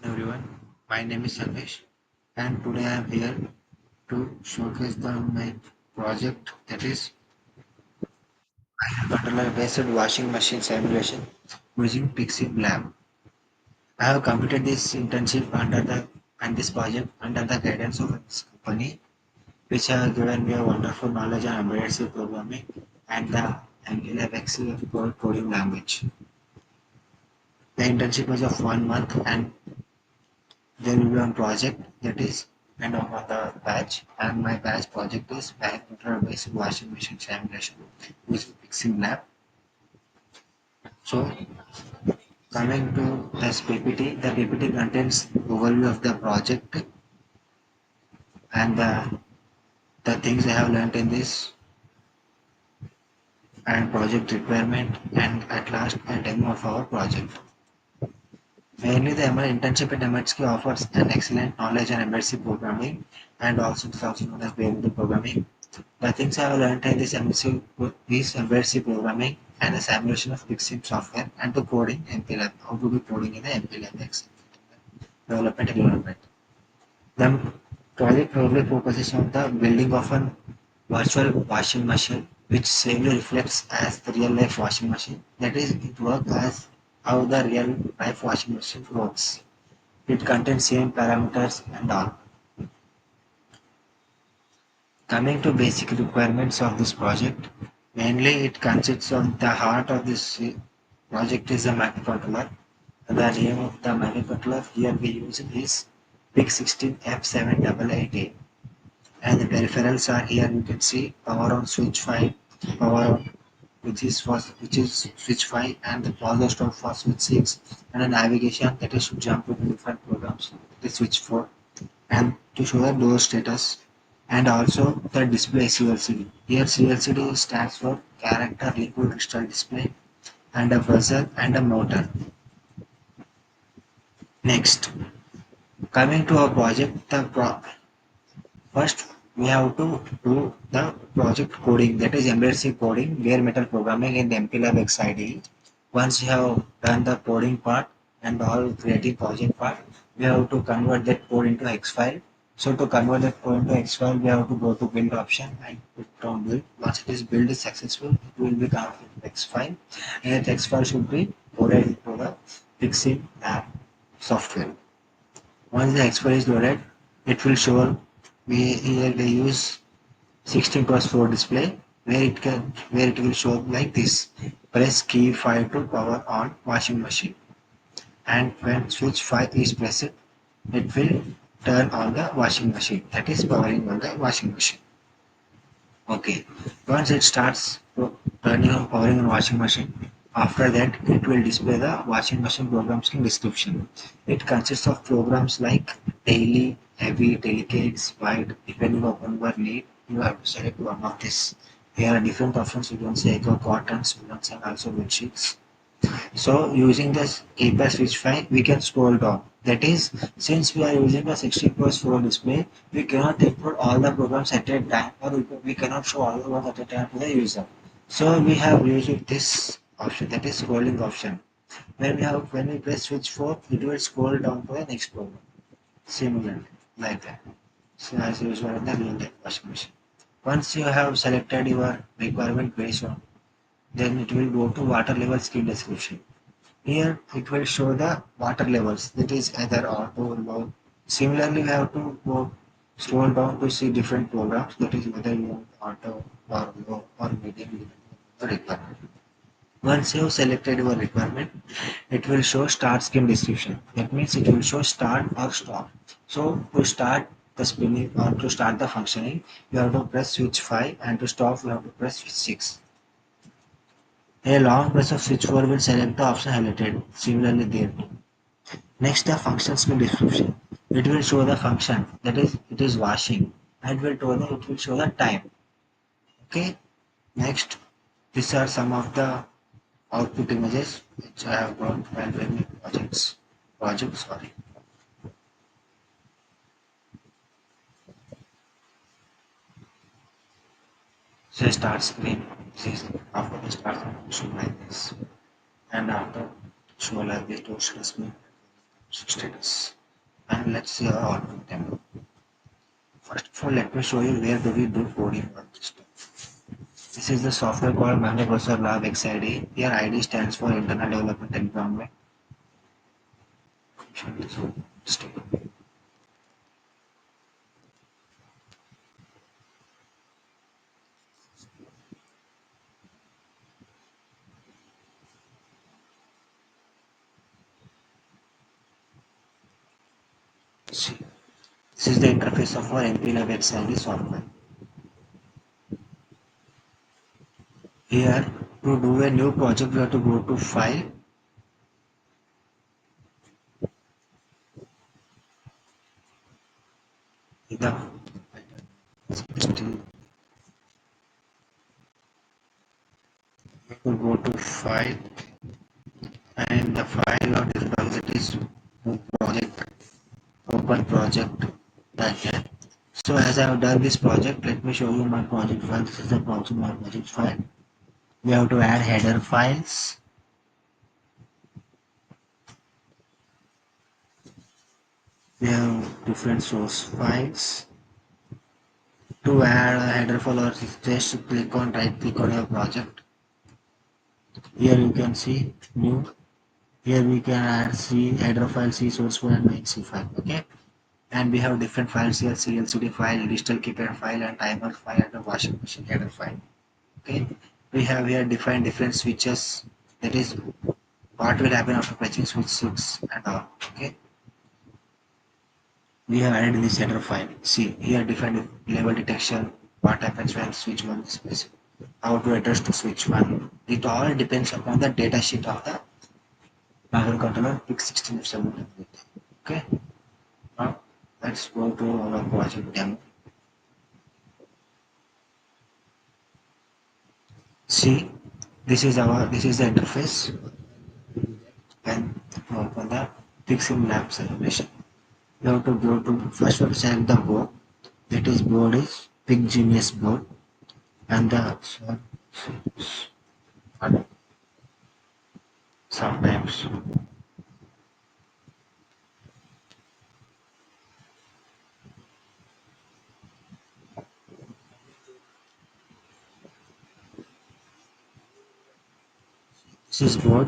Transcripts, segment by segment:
Everyone, my name is Sandesh and today I am here to showcase my project that is controller based washing machine simulation using picsim lab. I have completed this internship and this project under the guidance of this company which have given me a wonderful knowledge on embedded C programming and the mplab coding language. The internship was of 1 month and there will be one project that is end of the batch, and my batch project is computer based washing machine simulation with picsim lab. So coming to this PPT, the PPT contains overview of the project and the things I have learned in this and project requirement and at last a demo of our project. Mainly the ML internship at MHK offers an excellent knowledge on MLC programming and also it's also known as variable programming. The things I have learned in this MLC is MLC programming and the simulation of picsim software and the coding mplab, how to do coding in the mplab development environment. The project probably focuses on the building of a virtual washing machine which safely reflects as the real life washing machine. That is, it works as how the real life washing machine works. It contains same parameters and all. Coming to basic requirements of this project, mainly it consists of the heart of this project is a microcontroller. The name of the microcontroller here we use is PIC16F788A. And the peripherals are here you can see power on switch 5, power on which is switch 5 and the power stop for switch 6 and a navigation that is to jump to different programs. The switch 4 and to show the door status and also the display CLCD. Here CLCD stands for character liquid crystal display and a buzzer and a motor. Next, coming to our project, first we have to do the project coding that is embedded C coding, bare metal programming in the mplab XIDE. Once you have done the coding part and all creating project part, we have to convert that code into X file. So to convert that code into X file, we have to go to build option and put on build. Once it is build is successful, it will be converted to X file, and that X file should be loaded into the picsim app software. Once the X file is loaded, it will show we here we use 16:4 display where it will show like this. Press key 5 to power on washing machine, and when switch 5 is pressed, it will turn on the washing machine. That is powering on the washing machine. Okay. Once it starts turning on powering on washing machine, after that it will display the washing machine programs in description. It consists of programs like daily, heavy, delicates, wide, depending upon your need. You have to select one of this. Here are different options. You can say eco cottons, woolens, and also bed sheets. So using this keypad switch file, we can scroll down. That is, since we are using a 16:4 display, we cannot input all the programs at a time, or we cannot show all the programs at a time to the user. So we have used this option, that is scrolling option. When we press switch 4, it will scroll down to the next program. Similarly, like that. So as usual in the real time washing machine. Once you have selected your requirement based on, then it will go to water level scheme description. Here it will show the water levels, that is either auto or low. Similarly, we have to go scroll down to see different programs, that is whether you want auto or low or medium depending on the requirement. Once you have selected your requirement, it will show start scheme description. That means it will show start or stop. So to start the spinning or to start the functioning, you have to press switch 5 and to stop you have to press switch 6. A long press of switch 4 will select the option highlighted. Similarly there too. Next, the functions will description. It will show the function, that is, it is washing, and it will show the time. Okay. Next, these are some of the output images which I have got while doing projects. Project, sorry. So start screen. This is after the start screen show like this, and after show like this to screen. status. And let's see our output demo. First of all, let me show you where do we do coding on this stuff. This is the software called microprocessor lab XID. Here ID stands for internal development environment. See, this is the interface of our mplab XID software. Here, to do a new project, we have to go to File, the to go to File, and the file of this project is project, open project, like that. So as I have done this project, let me show you my project file. This is the my project file. We have to add header files. We have different source files. To add a header file or just click on right click on your project. Here you can see new. Here we can add C header file, C source file, and main C file. Okay. And we have different files here: CLCD file, digital keypad file, and timer file, and a washing machine header file. Okay. We have here defined different switches. That is what will happen after pressing switch 6 and all. Okay. We have added this header file. See here defined level detection. What happens when switch 1 is pressed? How to address to switch 1? It all depends upon the data sheet of the microcontroller PIC16 F7. Okay. Now let's go to our project demo. See, this is the interface and open the picsim lab simulation. You have to go to first one select the board. That is board is picgenius board and the sometimes this is board.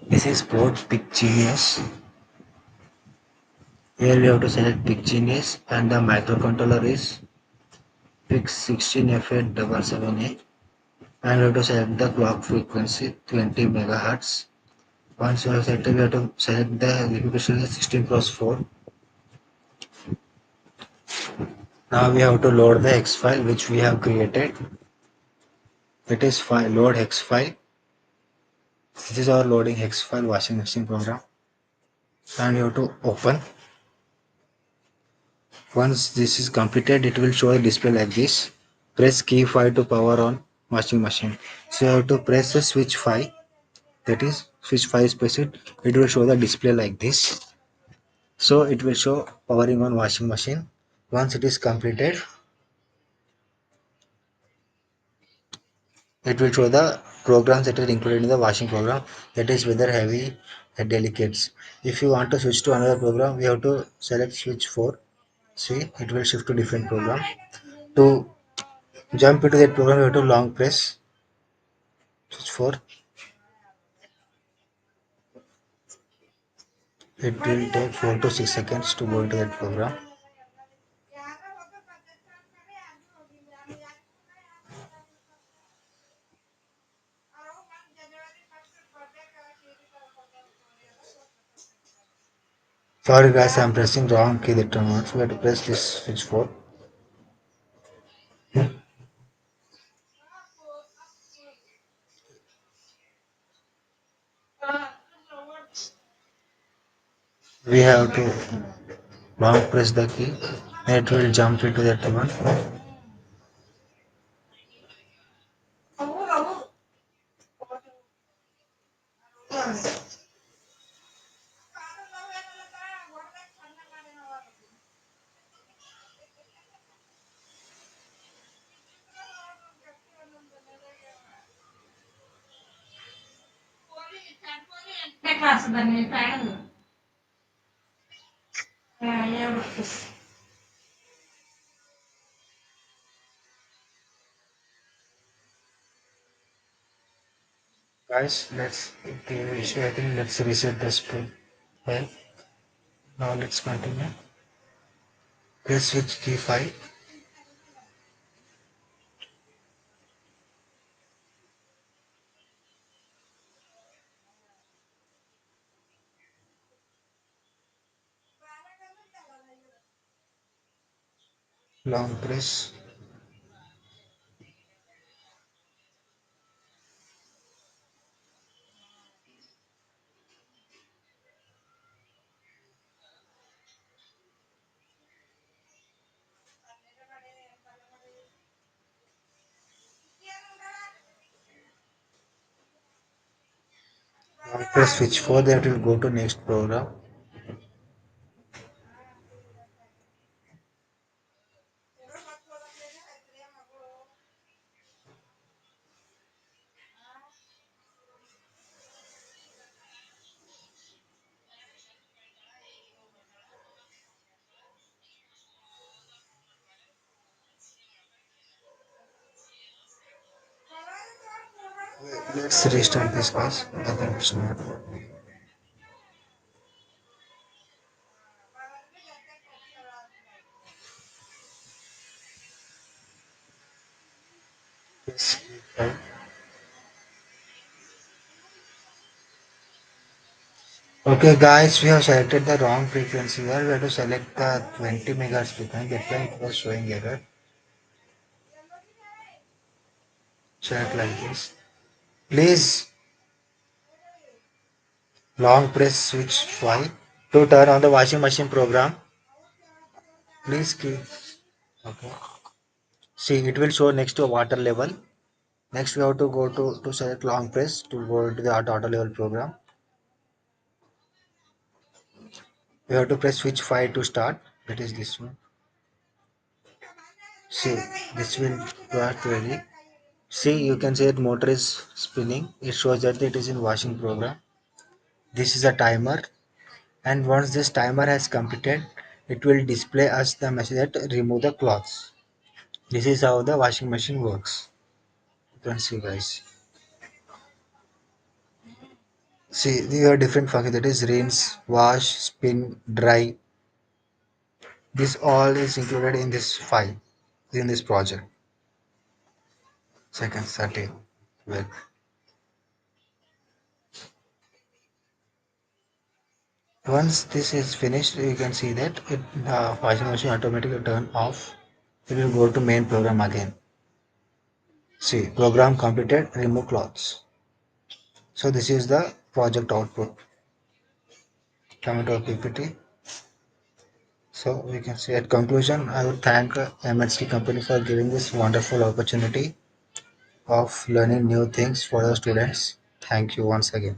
This is board picgenius. Here we have to select picgenius and the microcontroller is PIC16F877A and we have to select the clock frequency 20 megahertz. Once you have selected, we have to select the execution is 16 cross 4. Now we have to load the X file which we have created. It is file load hex file. This is our loading hex file washing machine program. And we have to open. Once this is completed, it will show a display like this. Press key 5 to power on washing machine. So you have to press the switch 5. That is switch 5 press it. It will show the display like this. So it will show powering on washing machine. Once it is completed, it will show the programs that are included in the washing program, that is whether heavy and delicates. If you want to switch to another program, we have to select switch 4. See, it will shift to different program. To jump into that program, you have to long press switch 4. It will take 4 to 6 seconds to go into that program. Sorry guys, I'm pressing wrong key that time. So we have to press this switch 4. We have to long press the key. It will jump into that one. Guys, let's the issue. I think let's reset the screen. Well, now let's continue. Press switch key 5. Long press. Long press switch 4. Then it will go to next program. Let's restart this, guys. I think it's not. Press key 5. Okay, guys, we have selected the wrong frequency here. We have to select the 20 megahertz frequency. That's why it was showing error. Select like this. Please long press switch 5 to turn on the washing machine program. Please keep. Okay. See, it will show next to water level. Next, we have to go to select long press to go to the auto level program. We have to press switch 5 to start. That is this one. See, this will start ready. See, you can see that motor is spinning. It shows that it is in washing program. This is a timer, and once this timer has completed, it will display us the message that remove the cloths. This is how the washing machine works. You can see, guys. See, there are different functions, that is rinse, wash, spin, dry. This all is included in this file, in this project. Second 30. Well, once this is finished, you can see that the washing machine automatically turn off. It will go to main program again. See, program completed, remove clothes. So this is the project output. Come to our PPT. So we can see at conclusion, I would thank MHT company for giving this wonderful opportunity of learning new things for the students. Thank you once again.